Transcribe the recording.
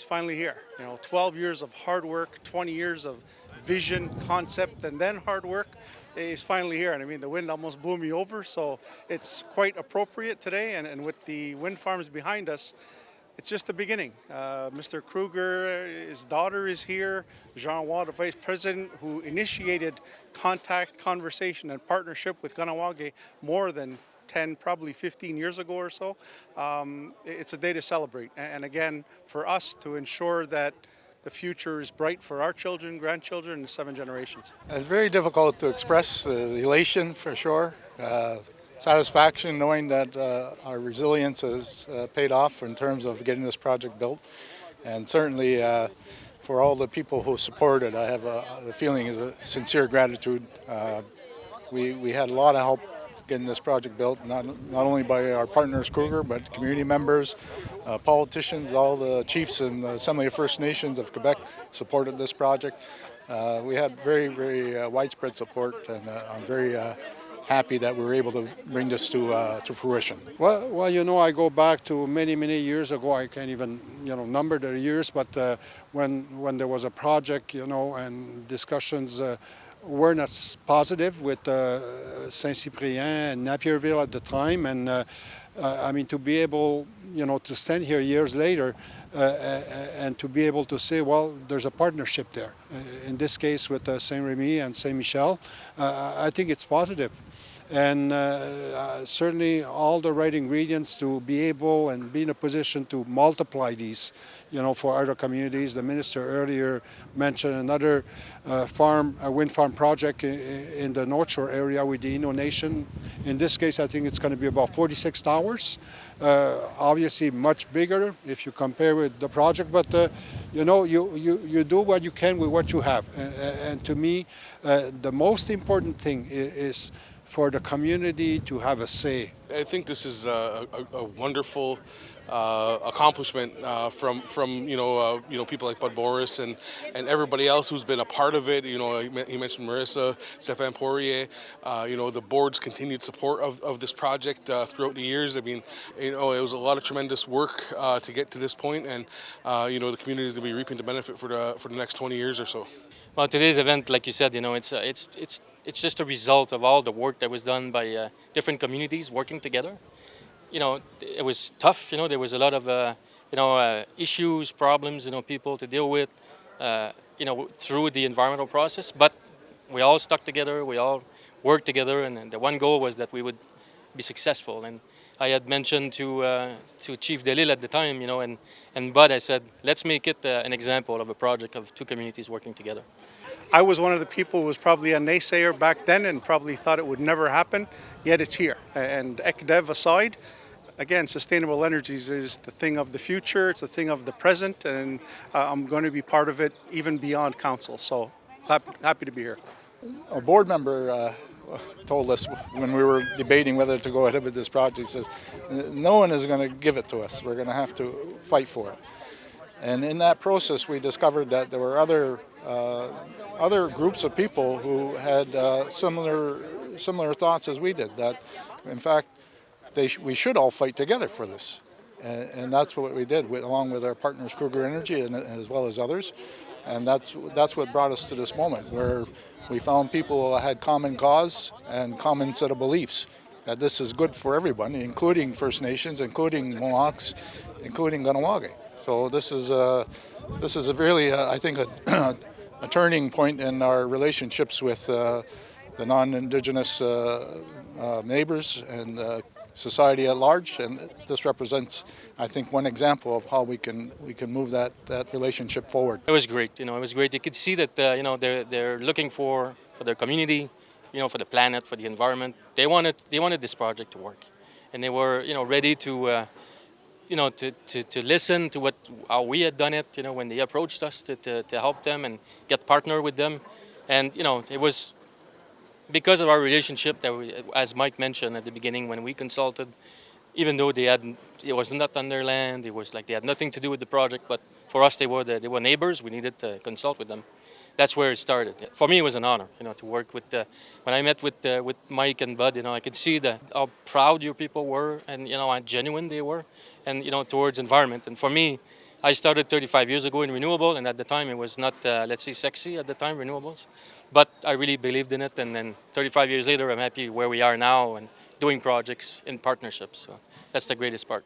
is finally here. 12 years of hard work, 20 years of vision, concept, and then hard work is finally here. And I mean, the wind almost blew me over, so it's quite appropriate today. And with the wind farms behind us, it's just the beginning. Mr. Kruger, his daughter is here. Jean-Wad, the vice president, who initiated contact, conversation, and partnership with Kahnawà more than 10, probably 15 years ago or so. It's a day to celebrate. And again, for us to ensure that the future is bright for our children, grandchildren, and 7 generations. It's very difficult to express the elation for sure. Satisfaction knowing that our resilience has paid off in terms of getting this project built. And certainly for all the people who supported, I have the feeling is a sincere gratitude. We had a lot of help getting this project built, not only by our partners Kruger, but community members, politicians, all the chiefs and the Assembly of First Nations of Quebec supported this project. We had very, very widespread support, and I'm very happy that we were able to bring this to fruition. Well, I go back to many, many years ago. I can't even, number the years, but when there was a project, and discussions weren't as positive with Saint-Cyprien and Napierville at the time. And to be able, to stand here years later and to be able to say, well, there's a partnership there. In this case with Saint-Remy and Saint-Michel, I think it's positive. And certainly all the right ingredients to be able and be in a position to multiply these, for other communities. The minister earlier mentioned another wind farm project in the North Shore area with the Innu Nation. In this case, I think it's going to be about 46 towers. Obviously much bigger if you compare with the project, but you do what you can with what you have. And to me, the most important thing is for the community to have a say. I think this is a wonderful accomplishment from people like Bud Boris and everybody else who's been a part of it. He mentioned Marissa, Stéphane Poirier, the board's continued support of this project throughout the years. I mean, it was a lot of tremendous work to get to this point, and the community is going to be reaping the benefit for the next 20 years or so. Well, today's event, like you said, it's just a result of all the work that was done by different communities working together. It was tough. There was a lot of issues, problems, people to deal with, through the environmental process. But we all stuck together. We all worked together, and the one goal was that we would be successful. And I had mentioned to Chief Delille at the time, and Bud, I said, let's make it an example of a project of 2 communities working together. I was one of the people who was probably a naysayer back then and probably thought it would never happen, yet it's here. And ECDEV aside, again, sustainable energies is the thing of the future, it's the thing of the present, and I'm going to be part of it even beyond council. So happy to be here. A board member told us when we were debating whether to go ahead with this project, he says, no one is going to give it to us. We're going to have to fight for it. And in that process, we discovered that there were other groups of people who had similar thoughts as we did, that in fact we should all fight together for this. And that's what we did, along with our partners Kruger Energy and as well as others. And that's what brought us to this moment, where we found people who had common cause and common set of beliefs that this is good for everyone, including First Nations, including Mohawks, including Kahnawà. So this is a really, I think, a turning point in our relationships with the non-Indigenous neighbors and society at large, and this represents, I think, one example of how we can move that relationship forward. It was great. It was great. You could see that they're looking for their community, for the planet, for the environment. They wanted this project to work, and they were ready to to listen to how we had done it. When they approached us to help them and get partner with them, and it was because of our relationship that we, as Mike mentioned at the beginning, when we consulted, even though it was not on their land, it was like they had nothing to do with the project, but for us they were neighbors. We needed to consult with them. That's where it started. For me, it was an honor, to work with. When I met with Mike and Bud, I could see how proud your people were, and how genuine they were, and towards environment. And for me, I started 35 years ago in renewable, and at the time it was not, let's say, sexy at the time, renewables. But I really believed in it, and then 35 years later, I'm happy where we are now and doing projects in partnerships. So that's the greatest part.